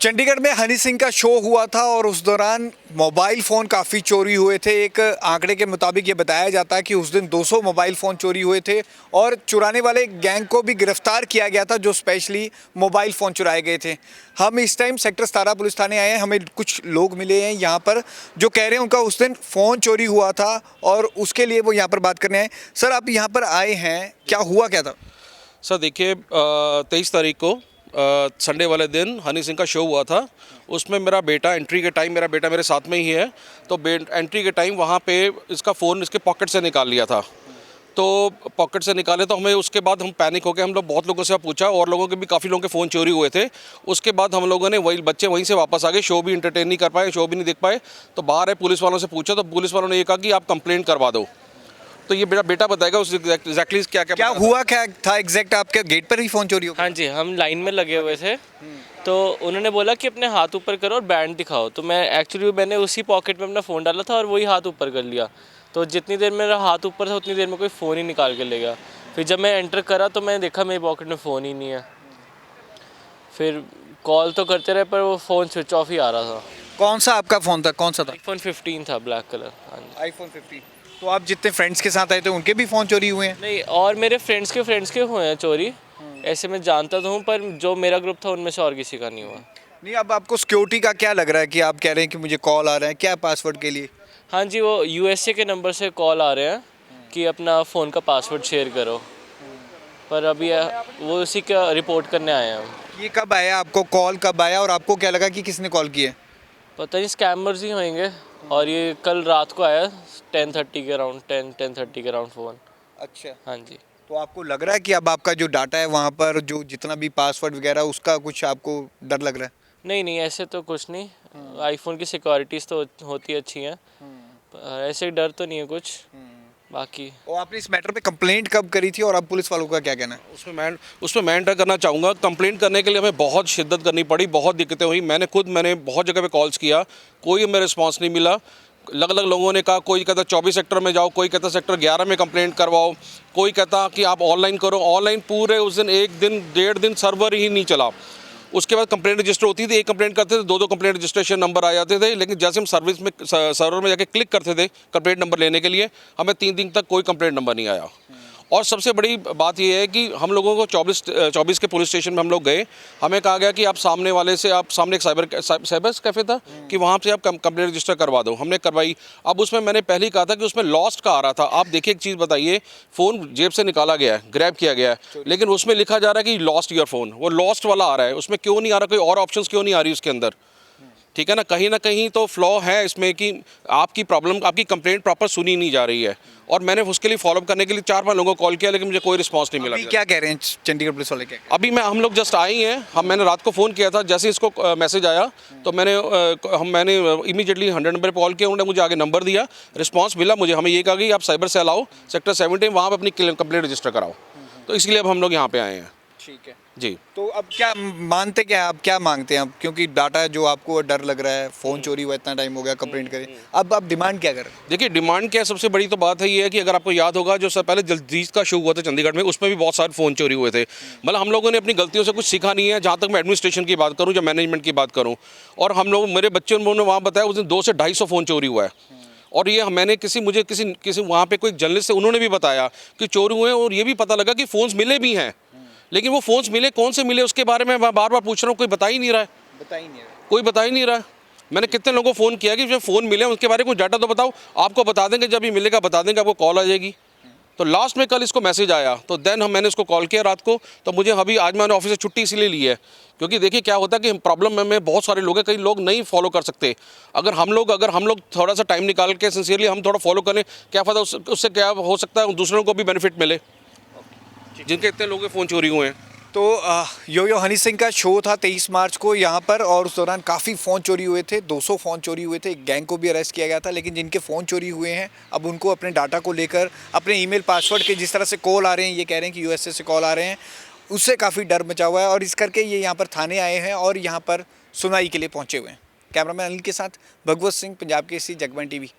चंडीगढ़ में हनी सिंह का शो हुआ था और उस दौरान मोबाइल फ़ोन काफ़ी चोरी हुए थे। एक आंकड़े के मुताबिक ये बताया जाता है कि उस दिन 200 मोबाइल फ़ोन चोरी हुए थे और चुराने वाले गैंग को भी गिरफ्तार किया गया था जो स्पेशली मोबाइल फ़ोन चुराए गए थे। हम इस टाइम सेक्टर 17 पुलिस थाने आए हैं। हमें कुछ लोग मिले हैं यहाँ पर जो कह रहे हैं उनका उस दिन फ़ोन चोरी हुआ था और उसके लिए वो यहाँ पर बात करने आए। सर, आप यहाँ पर आए हैं, क्या हुआ क्या था? सर देखिए, 23 तारीख को संडे वाले दिन हनी सिंह का शो हुआ था। उसमें मेरा बेटा एंट्री के टाइम, मेरा बेटा मेरे साथ में ही है, तो एंट्री के टाइम वहाँ पे इसका फ़ोन इसके पॉकेट से निकाल लिया था। तो पॉकेट से निकाले तो हमें उसके बाद हम पैनिक हो गए। हम लोग बहुत लोगों से पूछा और लोगों के भी काफ़ी लोगों के फ़ोन चोरी हुए थे। उसके बाद हम लोगों ने वही बच्चे वहीं से वापस आ गए, शो भी इंटरटेन नहीं कर पाए, शो भी नहीं देख पाए। तो बाहर है, पुलिस वालों से पूछा तो पुलिस वालों ने ये कहा कि आप कंप्लेंट करवा दो। तो ये मेरा बेटा बताएगा उस एग्जैक्टली क्या क्या क्या हुआ क्या था एग्जैक्ट? आपके गेट पर ही फ़ोन चोरी हो गया? हाँ जी, हम लाइन में लगे हुए थे। तो उन्होंने बोला कि अपने हाथ ऊपर करो और बैंड दिखाओ। तो मैंने उसी पॉकेट में अपना फ़ोन डाला था और वही हाथ ऊपर कर लिया। तो जितनी देर मेरा हाथ ऊपर था उतनी देर में कोई फ़ोन ही निकाल के ले गया। फिर जब मैं एंटर करा तो मैंने देखा मेरी पॉकेट में फ़ोन ही नहीं है। फिर कॉल तो करते रहे पर वो फ़ोन स्विच ऑफ ही आ रहा था। कौन सा आपका फ़ोन था? कौन सा था? iPhone 15 था, ब्लैक कलर। हाँ जी। आईफोन 15। तो आप जितने फ्रेंड्स के साथ आए थे उनके भी फ़ोन चोरी हुए हैं? नहीं, और मेरे फ्रेंड्स के हुए हैं चोरी। ऐसे मैं जानता तो हूँ, पर जो मेरा ग्रुप था उनमें से और किसी का नहीं हुआ। नहीं, अब आपको सिक्योरिटी का क्या लग रहा है कि आप कह रहे हैं कि मुझे कॉल आ रहा है, क्या पासवर्ड के लिए? हाँ जी, वो यूएसए के नंबर से कॉल आ रहे हैं कि अपना फ़ोन का पासवर्ड शेयर करो। पर अभी वो उसी का रिपोर्ट करने आए हैं हम। ये कब आया आपको कॉल, कब आया और आपको क्या लगा कि किसने कॉल किया है? पता नहीं, स्कैमर्स ही होंगे। और ये कल रात को आया 10:30 के अराउंड, 10:30 के अराउंड फ़ोन। अच्छा। हाँ जी। तो आपको लग रहा है कि अब आपका जो डाटा है वहाँ पर जो जितना भी पासवर्ड वगैरह उसका कुछ आपको डर लग रहा है? नहीं नहीं, ऐसे तो कुछ नहीं। आईफोन की सिक्योरिटीज़ तो होती अच्छी हैं। ऐसे डर तो नहीं है कुछ बाकी। और आपने इस मैटर पे कंप्लेंट कब करी थी और अब पुलिस वालों का क्या कहना है? उसमें मैं एंटर करना चाहूँगा। कंप्लेंट करने के लिए हमें बहुत शिद्दत करनी पड़ी, बहुत दिक्कतें हुई। मैंने बहुत जगह पे कॉल्स किया, कोई हमें रिस्पांस नहीं मिला। अलग अलग लोगों ने कहा, कोई कहता 24 सेक्टर में जाओ, कोई कहता सेक्टर 11 में कंप्लेंट करवाओ, कोई कहता कि आप ऑनलाइन करो। ऑनलाइन पूरे उस दिन 1 दिन 1.5 दिन सर्वर ही नहीं चला। उसके बाद कंप्लेंट रजिस्टर होती थी, एक कंप्लेंट करते थे, दो कंप्लेंट रजिस्ट्रेशन नंबर आ जाते थे। लेकिन जैसे हम सर्वर में जाके क्लिक करते थे कंप्लेंट नंबर लेने के लिए, हमें 3 दिन तक कोई कंप्लेंट नंबर नहीं आया। और सबसे बड़ी बात यह है कि हम लोगों को 24 के पुलिस स्टेशन में हम लोग गए। हमें कहा गया कि आप सामने वाले से, आप सामने एक साइबर कैफ़े था कि वहाँ से आप कंप्लेंट रजिस्टर करवा दो। हमने करवाई। अब उसमें मैंने पहले ही कहा था कि उसमें लॉस्ट का आ रहा था। आप देखिए, एक चीज़ बताइए, फ़ोन जेब से निकाला गया है, ग्रैब किया गया है, लेकिन उसमें लिखा जा रहा है कि लॉस्ट योर फ़ोन। वो लॉस्ट वाला आ रहा है, उसमें क्यों नहीं आ रहा? कोई और ऑप्शन क्यों नहीं आ रही उसके अंदर? ठीक है ना कहीं तो फ्लॉ है इसमें कि आपकी प्रॉब्लम, आपकी कंप्लेंट प्रॉपर सुनी नहीं जा रही है। और मैंने उसके लिए फॉलोअप करने के लिए 4-5 लोगों को कॉल किया, लेकिन मुझे कोई रिस्पांस नहीं मिला। अभी क्या कह रहे हैं चंडीगढ़ पुलिस वाले? क्या अभी हम लोग जस्ट आए ही हैं। मैंने रात को फ़ोन किया था, जैसे इसको मैसेज आया तो मैंने इमीडिएटली 100 नंबर पर कॉल किया। उन्होंने मुझे आगे नंबर दिया, रिस्पांस मिला मुझे। हमें ये कहा कि आप साइबर सेल आओ, सेक्टर 17, वहाँ पर अपनी कंप्लेंट रजिस्टर कराओ। तो इसलिए अब हम लोग यहाँ पर आए हैं। ठीक है जी। तो अब क्या मानते, क्या आप क्या मांगते हैं अब? क्योंकि डाटा जो आपको डर लग रहा है, फ़ोन चोरी हुआ, इतना टाइम हो गया, कंप्लेंट करें, अब आप डिमांड क्या करें? देखिए, डिमांड क्या है, सबसे बड़ी तो बात है ये है कि अगर आपको याद होगा, जो पहले जल्दीज का शो हुआ था चंडीगढ़ में, उसमें भी बहुत सारे फ़ोन चोरी हुए थे। मतलब हम लोगों ने अपनी गलतियों से कुछ सीखा नहीं है, जहाँ तक मैं एडमिनिस्ट्रेशन की बात करूँ या मैनेजमेंट की बात करूँ। और हम लोग, मेरे बच्चों ने वहाँ बताया उस दिन 200 से 250 फ़ोन चोरी हुआ है। और ये मैंने किसी वहाँ पे कोई जर्नलिस्ट से उन्होंने भी बताया कि चोरी हुए हैं। और ये भी पता लगा कि फ़ोन्स मिले भी हैं, लेकिन वो फ़ोन्स मिले कौन से मिले उसके बारे में मैं बार बार पूछ रहा हूँ, कोई बता ही नहीं रहा है। कोई बता ही नहीं रहा है। मैंने कितने लोगों को फ़ोन किया कि जो फ़ोन मिले उसके बारे में कुछ डाटा तो बताओ। आपको बता देंगे, जब ये मिलेगा बता देंगे, आपको कॉल आ जाएगी। तो लास्ट में कल इसको मैसेज आया, तो देन मैंने इसको कॉल किया रात को। तो मुझे अभी आज मैंने ऑफिस से छुट्टी इसलिए ली है क्योंकि देखिए क्या होता है कि प्रॉब्लम में बहुत सारे लोग हैं, कई लोग नहीं फॉलो कर सकते। अगर हम लोग थोड़ा सा टाइम निकाल के सिंसियरली हम थोड़ा फॉलो करें, क्या फ़ायदा, उससे क्या हो सकता है दूसरों को भी बेनिफिट मिले, जिनके इतने लोगों के फ़ोन चोरी हुए हैं। तो यो हनी सिंह का शो था 23 मार्च को यहाँ पर और उस दौरान काफ़ी फ़ोन चोरी हुए थे, 200 फ़ोन चोरी हुए थे। एक गैंग को भी अरेस्ट किया गया था, लेकिन जिनके फ़ोन चोरी हुए हैं अब उनको अपने डाटा को लेकर, अपने ईमेल पासवर्ड के जिस तरह से कॉल आ रहे हैं, ये कह रहे हैं कि यूएसए से कॉल आ रहे हैं, उससे काफ़ी डर मचा हुआ है। और इस करके ये यहाँ पर थाने आए हैं और यहाँ पर सुनवाई के लिए पहुँचे हुए हैं। कैमरामैन अनिल के साथ भगवत सिंह, पंजाब केसरी, जगबानी टीवी।